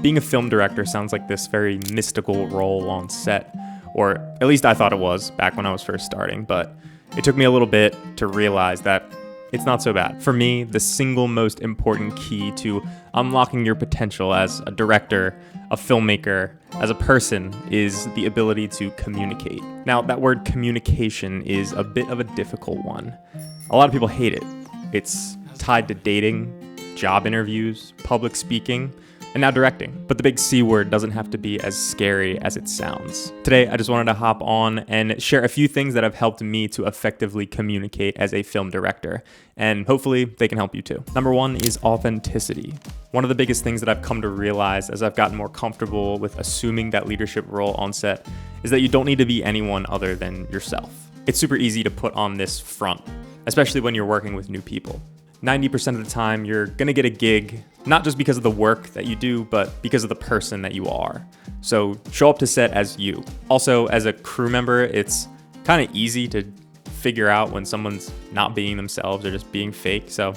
Being a film director sounds like this very mystical role on set, or at least I thought it was back when I was first starting, but it took me a little bit to realize that it's not so bad. For me, the single most important key to unlocking your potential as a director, a filmmaker, as a person is the ability to communicate. Now, that word communication is a bit of a difficult one. A lot of people hate it. It's tied to dating, job interviews, public speaking, and now directing. But the big C word doesn't have to be as scary as it sounds. Today, I just wanted to hop on and share a few things that have helped me to effectively communicate as a film director, and hopefully they can help you too. Number one is authenticity. One of the biggest things that I've come to realize as I've gotten more comfortable with assuming that leadership role on set is that you don't need to be anyone other than yourself. It's super easy to put on this front, especially when you're working with new people. 90% of the time, you're gonna get a gig, not just because of the work that you do, but because of the person that you are. So show up to set as you. Also, as a crew member, it's kind of easy to figure out when someone's not being themselves or just being fake, so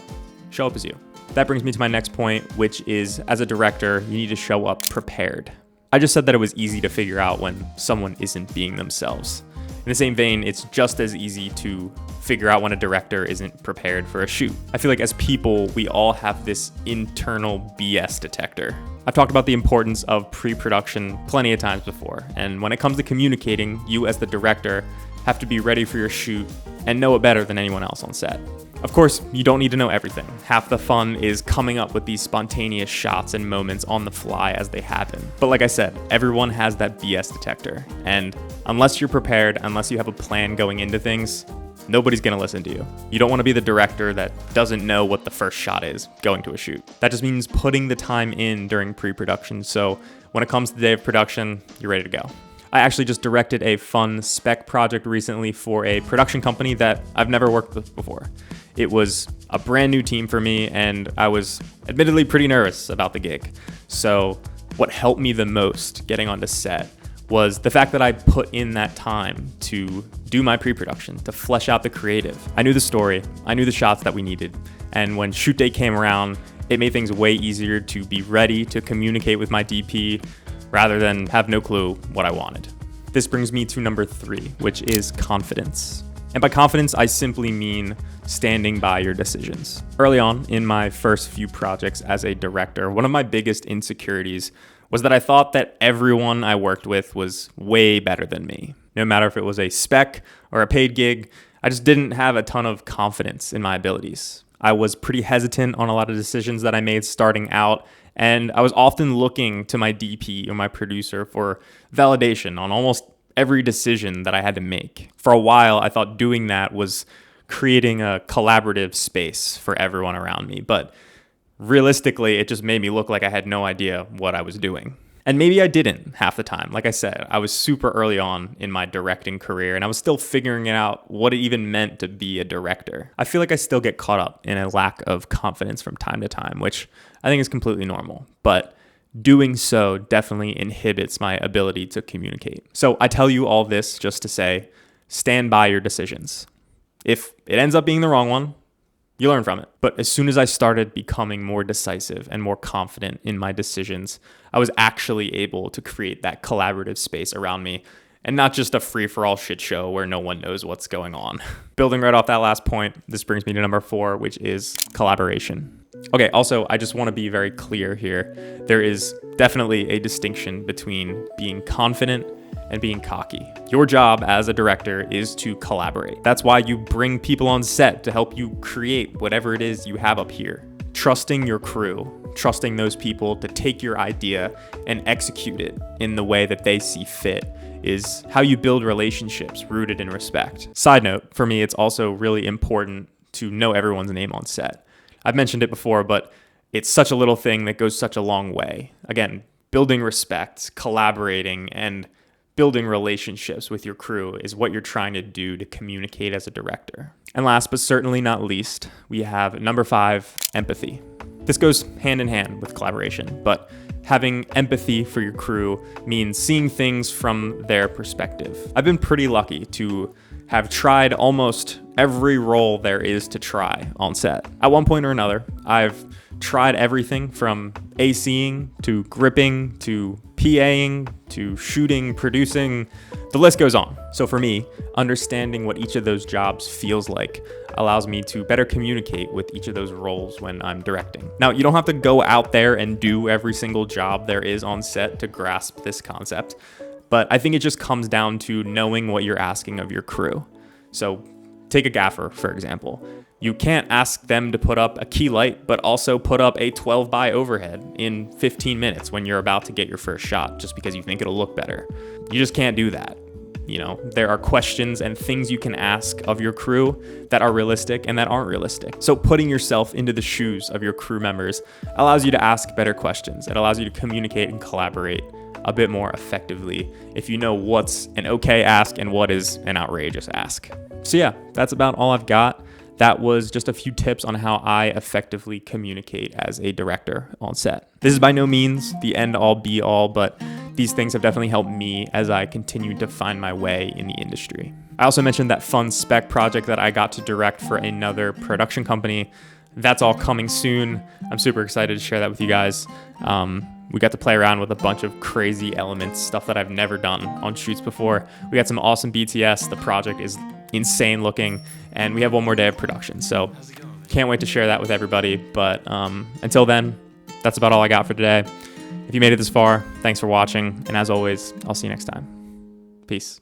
show up as you. That brings me to my next point, which is, as a director, you need to show up prepared. I just said that it was easy to figure out when someone isn't being themselves. In the same vein, it's just as easy to figure out when a director isn't prepared for a shoot. I feel like as people, we all have this internal BS detector. I've talked about the importance of pre-production plenty of times before, and when it comes to communicating, you as the director have to be ready for your shoot and know it better than anyone else on set. Of course, you don't need to know everything. Half the fun is coming up with these spontaneous shots and moments on the fly as they happen. But like I said, everyone has that BS detector, and unless you're prepared, unless you have a plan going into things, nobody's gonna listen to you. You don't wanna be the director that doesn't know what the first shot is going to a shoot. That just means putting the time in during pre-production, so when it comes to the day of production, you're ready to go. I actually just directed a fun spec project recently for a production company that I've never worked with before. It was a brand new team for me, and I was admittedly pretty nervous about the gig. So what helped me the most getting onto set was the fact that I put in that time to do my pre-production, to flesh out the creative. I knew the story, I knew the shots that we needed, and when shoot day came around, it made things way easier to be ready to communicate with my DP rather than have no clue what I wanted. This brings me to number 3, which is confidence. And by confidence, I simply mean standing by your decisions. Early on in my first few projects as a director, one of my biggest insecurities was that I thought that everyone I worked with was way better than me. No matter if it was a spec or a paid gig, I just didn't have a ton of confidence in my abilities. I was pretty hesitant on a lot of decisions that I made starting out, and I was often looking to my DP or my producer for validation on almost every decision that I had to make. For a while, I thought doing that was creating a collaborative space for everyone around me, but realistically, it just made me look like I had no idea what I was doing. And maybe I didn't half the time. Like I said, I was super early on in my directing career, and I was still figuring out what it even meant to be a director. I feel like I still get caught up in a lack of confidence from time to time, which I think is completely normal. But doing so definitely inhibits my ability to communicate. So I tell you all this just to say, stand by your decisions. If it ends up being the wrong one, you learn from it. But as soon as I started becoming more decisive and more confident in my decisions, I was actually able to create that collaborative space around me and not just a free-for-all shit show where no one knows what's going on. Building right off that last point, this brings me to number 4, which is collaboration. Okay, also, I just want to be very clear here. There is definitely a distinction between being confident and being cocky. Your job as a director is to collaborate. That's why you bring people on set to help you create whatever it is you have up here. Trusting your crew, trusting those people to take your idea and execute it in the way that they see fit is how you build relationships rooted in respect. Side note, for me, it's also really important to know everyone's name on set. I've mentioned it before, but it's such a little thing that goes such a long way. Again, building respect, collaborating, and building relationships with your crew is what you're trying to do to communicate as a director. And last but certainly not least, we have number 5, empathy. This goes hand in hand with collaboration, but having empathy for your crew means seeing things from their perspective. I've been pretty lucky to have tried almost every role there is to try on set. At one point or another, I've tried everything from ACing to gripping to PAing to shooting, producing, the list goes on. So for me, understanding what each of those jobs feels like allows me to better communicate with each of those roles when I'm directing. Now, you don't have to go out there and do every single job there is on set to grasp this concept, but I think it just comes down to knowing what you're asking of your crew. So take a gaffer, for example. You can't ask them to put up a key light, but also put up a 12 by overhead in 15 minutes when you're about to get your first shot, just because you think it'll look better. You just can't do that. You know, there are questions and things you can ask of your crew that are realistic and that aren't realistic. So putting yourself into the shoes of your crew members allows you to ask better questions. It allows you to communicate and collaborate a bit more effectively if you know what's an okay ask and what is an outrageous ask. So yeah, that's about all I've got. That was just a few tips on how I effectively communicate as a director on set. This is by no means the end all be all, but these things have definitely helped me as I continue to find my way in the industry. I also mentioned that fun spec project that I got to direct for another production company. That's all coming soon. I'm super excited to share that with you guys. We got to play around with a bunch of crazy elements, stuff that I've never done on shoots before. We got some awesome BTS. The project is insane looking, and we have one more day of production. So can't wait to share that with everybody. But until then, that's about all I got for today. If you made it this far, thanks for watching. And as always, I'll see you next time. Peace.